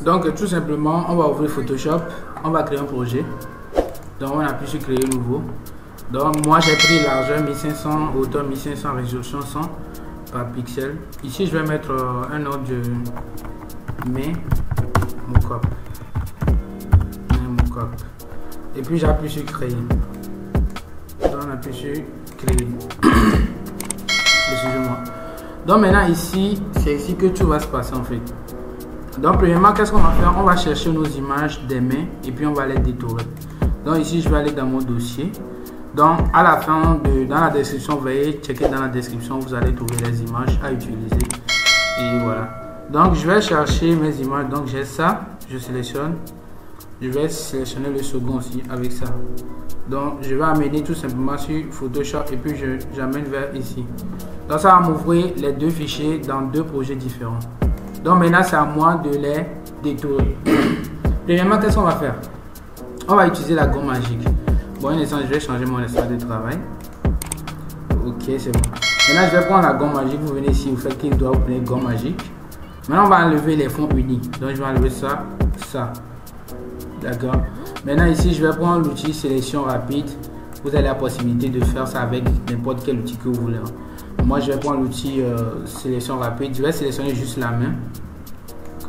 Donc tout simplement, on va ouvrir Photoshop, on va créer un projet. Donc on appuie sur créer nouveau. Donc moi j'ai pris largeur 1500, hauteur 1500, résolution 100 par pixel. Ici je vais mettre un ordre de main mockup. Et puis j'appuie sur créer. Donc on appuie sur créer. Excusez-moi. Donc maintenant ici, c'est ici que tout va se passer en fait. Donc premièrement, qu'est-ce qu'on va faire? On va chercher nos images des mains et puis on va les détourer. Donc ici, je vais aller dans mon dossier. Donc à la fin, dans la description, veuillez checker dans la description, vous allez trouver les images à utiliser. Et voilà. Donc je vais chercher mes images. Donc j'ai ça, je sélectionne. Je vais sélectionner le second aussi avec ça. Donc je vais amener tout simplement sur Photoshop et puis j'amène vers ici. Donc ça va m'ouvrir les deux fichiers dans deux projets différents. Donc maintenant c'est à moi de les détourer. Premièrement, qu'est-ce qu'on va faire? On va utiliser la gomme magique. Bon, un instant, je vais changer mon espace de travail. Ok, c'est bon. Maintenant je vais prendre la gomme magique. Vous venez ici, vous faites clic droit, vous prenez gomme magique. Maintenant on va enlever les fonds unis. Donc je vais enlever ça, ça. D'accord. Maintenant ici je vais prendre l'outil sélection rapide. Vous avez la possibilité de faire ça avec n'importe quel outil que vous voulez. Moi je vais prendre l'outil sélection rapide. Je vais sélectionner juste la main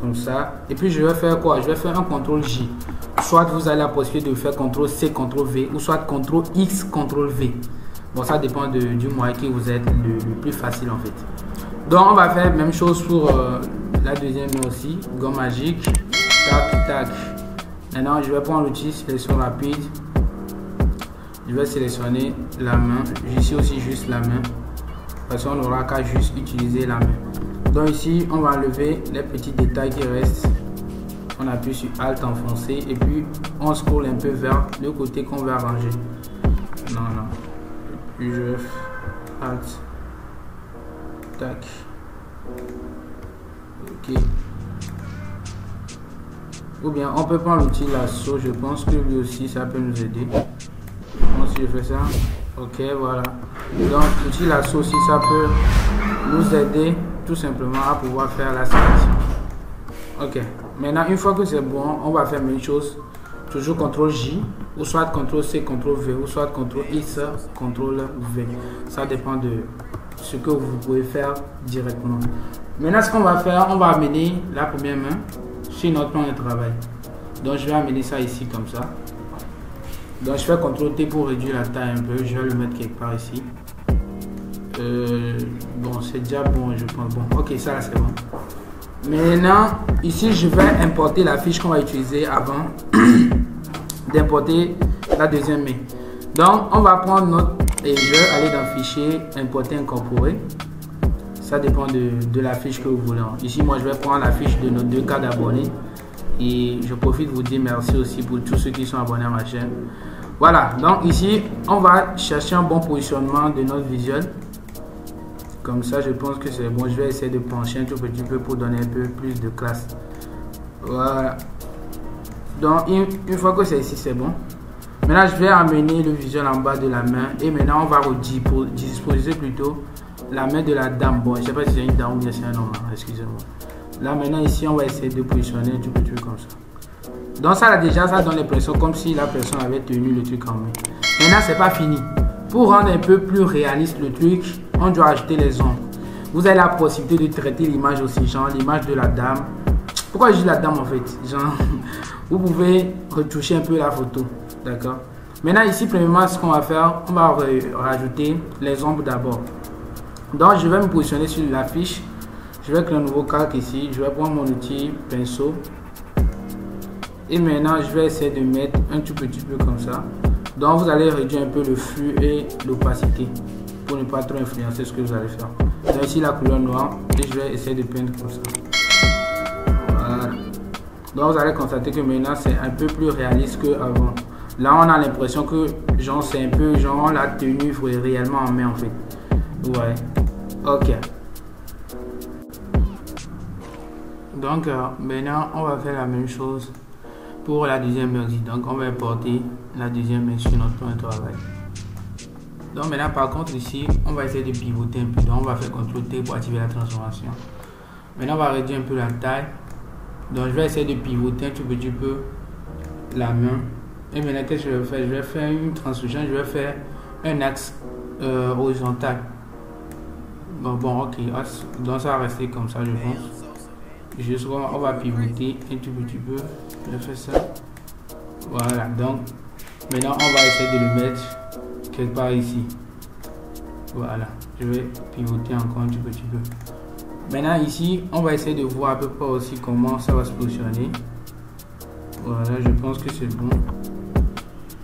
comme ça et puis je vais faire quoi? Je vais faire un CTRL J. Soit vous avez la possibilité de faire CTRL C, CTRL V ou soit CTRL X, CTRL V. Bon, ça dépend du moyen que vous êtes le plus facile en fait. Donc on va faire la même chose pour la deuxième main aussi. Gomme magique. Tac tac. Maintenant, je vais prendre l'outil sélection rapide. Je vais sélectionner la main. Ici aussi, juste la main. Parce qu'on n'aura qu'à juste utiliser la main. Donc ici, on va enlever les petits détails qui restent. On appuie sur Alt enfoncé. Et puis, on scrolle un peu vers le côté qu'on veut arranger. Non, non. Puis je Alt. Tac. Ok. Ou bien on peut prendre l'outil lasso, je pense que lui aussi ça peut nous aider. Bon, si je fais ça, ok, voilà. Donc l'outil lasso aussi ça peut nous aider tout simplement à pouvoir faire la sélection. Ok, maintenant une fois que c'est bon, on va faire la même chose. Toujours CTRL J, ou soit CTRL C, CTRL V, ou soit CTRL X, CTRL V. Ça dépend de ce que vous pouvez faire directement. Maintenant ce qu'on va faire, on va amener la première main sur notre plan de travail. Donc je vais amener ça ici comme ça. Donc je fais CTRL T pour réduire la taille un peu. Je vais le mettre quelque part ici. Bon, c'est déjà bon, je pense. Bon, ok, ça là c'est bon. Maintenant, ici je vais importer la fiche qu'on va utiliser avant d'importer la deuxième main. Donc on va prendre notre et je vais aller dans fichier importer incorporer. Ça dépend de la fiche que vous voulez. Ici, moi, je vais prendre la fiche de nos 2 cas d'abonnés. Et je profite de vous dire merci aussi pour tous ceux qui sont abonnés à ma chaîne. Voilà. Donc ici, on va chercher un bon positionnement de notre visuel. Comme ça, je pense que c'est bon. Je vais essayer de pencher un tout petit peu pour donner un peu plus de classe. Voilà. Donc, une fois que c'est ici, c'est bon. Maintenant, je vais amener le visuel en bas de la main. Et maintenant, on va redisposer plutôt la main de la dame. Bon, je ne sais pas si c'est une dame ou bien c'est un homme, excusez-moi. Là maintenant ici on va essayer de positionner un tout petit peu comme ça. Donc ça là déjà ça donne l'impression comme si la personne avait tenu le truc en main. Maintenant c'est pas fini. Pour rendre un peu plus réaliste le truc, on doit ajouter les ombres. Vous avez la possibilité de traiter l'image aussi, genre l'image de la dame. Pourquoi je dis la dame en fait? Genre vous pouvez retoucher un peu la photo, d'accord? Maintenant ici premièrement ce qu'on va faire, on va rajouter les ombres d'abord. Donc je vais me positionner sur la fiche. Je vais créer un nouveau calque ici. Je vais prendre mon outil pinceau. Et maintenant je vais essayer de mettre un tout petit peu comme ça. Donc vous allez réduire un peu le flux et l'opacité pour ne pas trop influencer ce que vous allez faire. Donc ici la couleur noire et je vais essayer de peindre comme ça. Voilà. Donc vous allez constater que maintenant c'est un peu plus réaliste qu'avant. Là on a l'impression que genre c'est un peu genre la tenue réellement en main en fait. Ouais. Ok. Donc maintenant on va faire la même chose pour la deuxième main. Donc on va importer la deuxième main sur notre plan de travail. Donc maintenant par contre ici on va essayer de pivoter un peu. Donc on va faire CTRL T pour activer la transformation. Maintenant on va réduire un peu la taille Donc je vais essayer de pivoter un tout petit peu la main. Et maintenant qu'est-ce que je vais faire? Je vais faire une transition, je vais faire un axe horizontal. Bon, ok, donc ça va rester comme ça, je pense. Juste on va pivoter un tout petit peu. Je fais ça. Voilà, donc maintenant on va essayer de le mettre quelque part ici. Voilà, je vais pivoter encore un tout petit peu. Maintenant ici, on va essayer de voir à peu près aussi comment ça va se positionner. Voilà, je pense que c'est bon.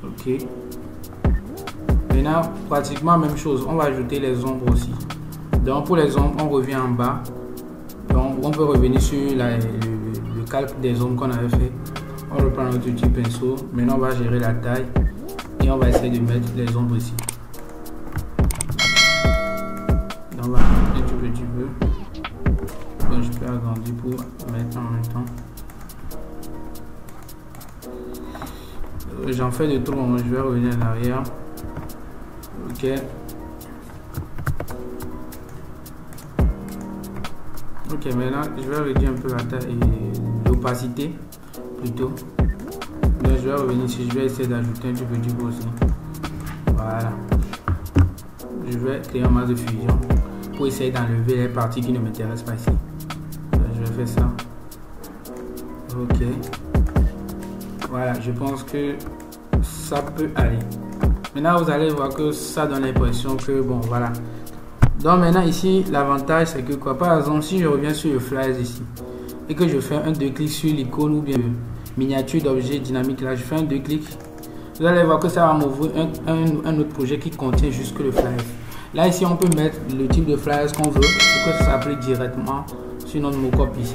Ok. Maintenant, pratiquement la même chose. On va ajouter les ombres aussi. Donc pour les ombres, on revient en bas. Donc on peut revenir sur le calque des ombres qu'on avait fait. On reprend notre petit pinceau. Maintenant on va gérer la taille. Et on va essayer de mettre les ombres ici. Donc on va un tout petit peu. Donc je peux agrandir pour mettre en même temps. J'en fais de trop, je vais revenir en arrière. Ok. Ok, maintenant je vais réduire un peu la taille et l'opacité plutôt. Donc je vais revenir ici, je vais essayer d'ajouter un petit peu du coup aussi. Voilà. Je vais créer un masse de fusion pour essayer d'enlever les parties qui ne m'intéressent pas ici. Donc, je vais faire ça. Ok. Voilà, je pense que ça peut aller. Maintenant, vous allez voir que ça donne l'impression que bon, voilà. Donc maintenant ici, l'avantage c'est que quoi, par exemple, si je reviens sur le flyers ici et que je fais un deux clics sur l'icône ou bien miniature d'objet dynamique, là, je fais un deux clics. Vous allez voir que ça va m'ouvrir un autre projet qui contient juste que le flyers. Là ici, on peut mettre le type de flyers qu'on veut pour que ça s'applique directement sur notre mockup ici.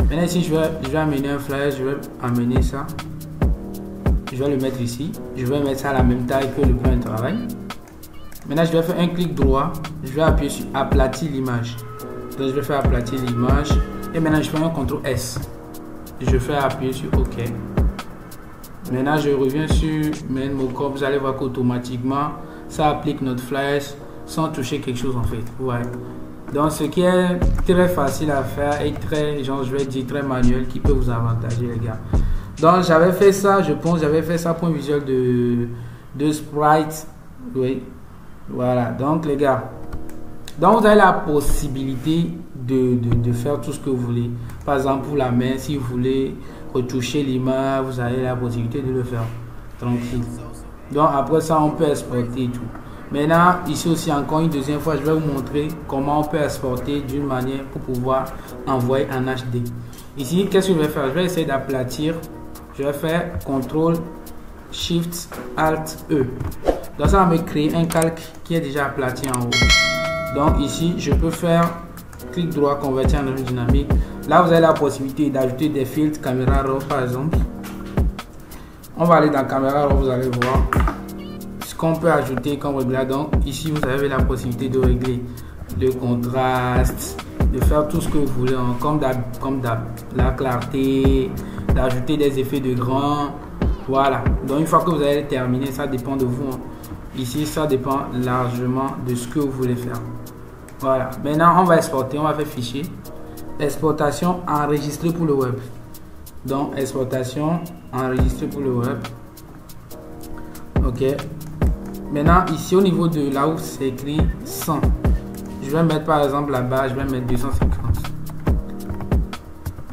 Maintenant ici, je vais amener un flyer, je vais amener ça. Je vais le mettre ici. Je vais mettre ça à la même taille que le plan de travail. Maintenant, je vais faire un clic droit. Je vais appuyer sur aplatir l'image. Donc, je vais faire aplatir l'image. Et maintenant, je fais un CTRL S. Je fais appuyer sur OK. Maintenant, je reviens sur Main Mockup. Vous allez voir qu'automatiquement, ça applique notre flyers sans toucher quelque chose en fait. Ouais. Donc, ce qui est très facile à faire et très, genre, je vais dire très manuel, qui peut vous avantager, les gars. Donc j'avais fait ça, je pense j'avais fait ça pour un visuel de sprite. Oui. Voilà. Donc les gars. Donc vous avez la possibilité de faire tout ce que vous voulez. Par exemple pour la main, si vous voulez retoucher l'image, vous avez la possibilité de le faire. Tranquille. Donc après ça, on peut exporter et tout. Maintenant, ici aussi encore une deuxième fois, je vais vous montrer comment on peut exporter d'une manière pour pouvoir envoyer en HD. Ici, qu'est-ce que je vais faire? Je vais essayer d'aplatir. Je vais faire CTRL SHIFT ALT E. Donc ça va me créer un calque qui est déjà aplati en haut. Donc ici, je peux faire clic droit, convertir en image dynamique. Là, vous avez la possibilité d'ajouter des filtres caméra raw par exemple. On va aller dans caméra raw, vous allez voir ce qu'on peut ajouter comme réglage. Donc ici, vous avez la possibilité de régler le contraste, de faire tout ce que vous voulez, hein, comme la clarté, d'ajouter des effets de grain. Voilà. Donc une fois que vous avez terminé, ça dépend de vous. Hein. Ici, ça dépend largement de ce que vous voulez faire. Voilà. Maintenant, on va exporter. On va faire fichier. Exportation enregistrée pour le web. Donc, exportation enregistrée pour le web. Ok. Maintenant, ici, au niveau de là où c'est écrit 100, je vais mettre par exemple là-bas, je vais mettre 250.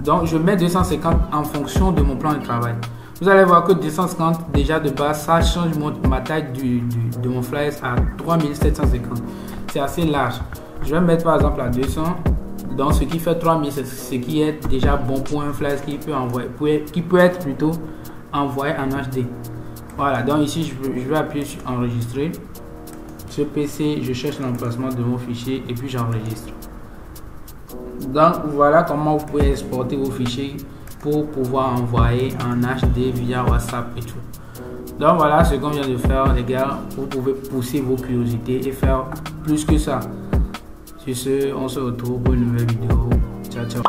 Donc, je mets 250 en fonction de mon plan de travail. Vous allez voir que 250 déjà de base, ça change ma taille de mon flyer à 3750. C'est assez large. Je vais mettre par exemple à 200. Donc, ce qui fait 3000, c'est ce qui est déjà bon pour un flyer qui peut être plutôt envoyé en HD. Voilà. Donc ici, je vais appuyer sur enregistrer. Sur PC, je cherche l'emplacement de mon fichier et puis j'enregistre. Donc voilà comment vous pouvez exporter vos fichiers pour pouvoir envoyer en HD via WhatsApp et tout. Donc voilà ce qu'on vient de faire les gars. Vous pouvez pousser vos curiosités et faire plus que ça. Sur ce, on se retrouve pour une nouvelle vidéo. Ciao ciao.